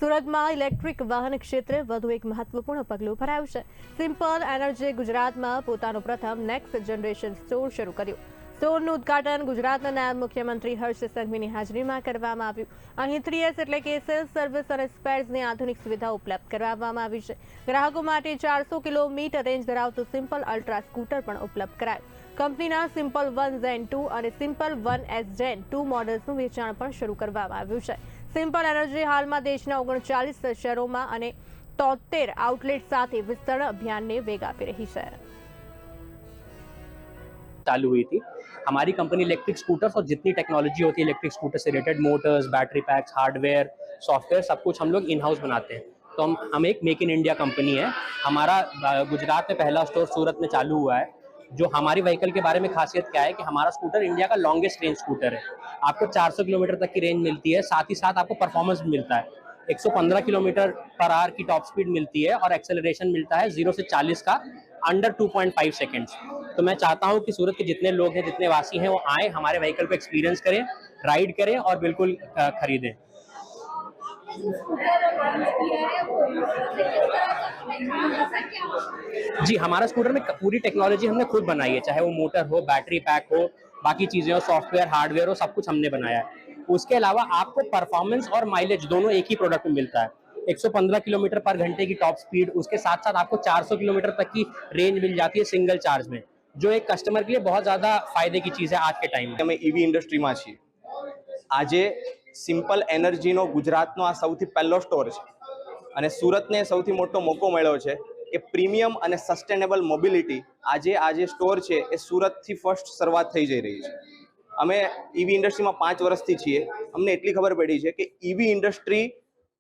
સુરતમાં ઇલેક્ટ્રિક વાહન ક્ષેત્રે વધુ એક મહત્વપૂર્ણ પગલું ભરાયું છે। સિમ્પલ એનર્જી ગુજરાતમાં પોતાનું પ્રથમ નેક્સ્ટ જનરેશન સ્ટોર શરૂ કર્યું। સ્ટોરનું ઉદ્ઘાટન ગુજરાતના નાયબ મુખ્યમંત્રી હર્ષ સંઘવીની હાજરીમાં કરવામાં આવ્યું। અહીં 3S એટલે કે સેલ્સ સર્વિસ અને સ્પેર્સની આધુનિક સુવિધા ઉપલબ્ધ કરાવવામાં આવી છે। ગ્રાહકો માટે 400 કિલોમીટર રેન્જ ધરાવતું સિમ્પલ અલ્ટ્રા સ્કૂટર પણ ઉપલબ્ધ કરાયું। કંપનીના સિમ્પલ 1 Gen 2 અને સિમ્પલ 1S Gen 2 મોડલ્સનું વેચાણ પણ શરૂ કરવામાં આવ્યું છે। સિમ્પલ એનર્જી હાલમાં દેશના 39 શહેરોમાં અને 73 આउટલેટ સાથે વિસ્તરણ અભિયાનને વેગ આપી રહી છે। चालू हुई थी। हमारी कंपनी इलेक्ट्रिक स्कूटर्स और जितनी टेक्नोलॉजी होती है इलेक्ट्रिक स्कूटर से related, Motors, battery PACS, hardware, software, सब कुछ हम लोग इन हाउस बनाते हैं। तो हम एक मेक इन इंडिया कंपनी है। हमारा गुजरात में पहला स्टोर सूरत में चालू हुआ है। जो हमारी व्हीकल के बारे में खासियत क्या है कि हमारा स्कूटर इंडिया का लॉन्गेस्ट रेंज स्कूटर है। आपको 400 किलोमीटर तक की रेंज मिलती है, साथ ही साथ आपको परफॉर्मेंस भी मिलता है। 115 किलोमीटर पर आवर की टॉप स्पीड मिलती है और एक्सेलरेशन मिलता है 0 से 40 का अंडर 2.5 सेकेंड्स। तो मैं चाहता हूं कि सूरत के जितने लोग हैं, जितने वासी हैं, वो आए, हमारे व्हीकल को एक्सपीरियंस करें, राइड करें और बिल्कुल खरीदें। जी, हमारा स्कूटर में पूरी टेक्नोलॉजी हमने खुद बनाई है, चाहे वो मोटर हो, बैटरी पैक हो, बाकी चीजें हो, सॉफ्टवेयर, हार्डवेयर हो, सब कुछ हमने बनाया है। उसके अलावा आपको परफॉर्मेंस और माइलेज दोनों एक ही प्रोडक्ट में मिलता है। 115 किलोमीटर पर घंटे की टॉप स्पीड, उसके साथ साथ आपको 400 किलोमीटर तक की रेंज मिल जाती है सिंगल चार्ज में, जो एक कस्टमर के लिए बहुत ज्यादा फायदे की चीज है आज के टाइम में। અમે ઈવી ઇન્ડસ્ટ્રીમાં છીએ। આજે સિમ્પલ એનર્જીનો ગુજરાતનો આ સૌથી પહેલો સ્ટોર છે અને સુરતને સૌથી મોટો મોકો મળ્યો છે કે પ્રીમિયમ અને સસ્ટેનેબલ મોબિલિટી આજે સ્ટોર છે એ સુરતથી ફર્સ્ટ શરૂઆત થઈ જઈ રહી છે। અમે ઈવી ઇન્ડસ્ટ્રીમાં 5 વર્ષથી છીએ। અમને એટલી ખબર પડી છે કે ઈવી ઇન્ડસ્ટ્રી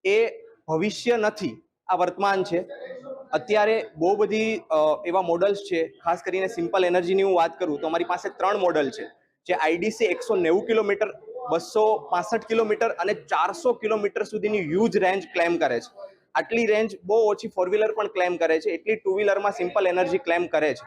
એ ભવિષ્ય નથી, આ વર્તમાન છે। અત્યારે બહુ બધી એવા મોડલ્સ છે, ખાસ કરીને સિમ્પલ એનર્જીની હું વાત કરું તો અમારી પાસે 3 મોડલ છે જે આઈડીસી 190 કિલોમીટર, 265 કિલોમીટર અને 400 કિલોમીટર સુધીની હ્યુજ રેન્જ ક્લેમ કરે છે। આટલી રેન્જ બહુ ઓછી 4 વ્હીલર પણ ક્લેમ કરે છે, એટલી 2 વ્હીલરમાં સિમ્પલ એનર્જી ક્લેમ કરે છે।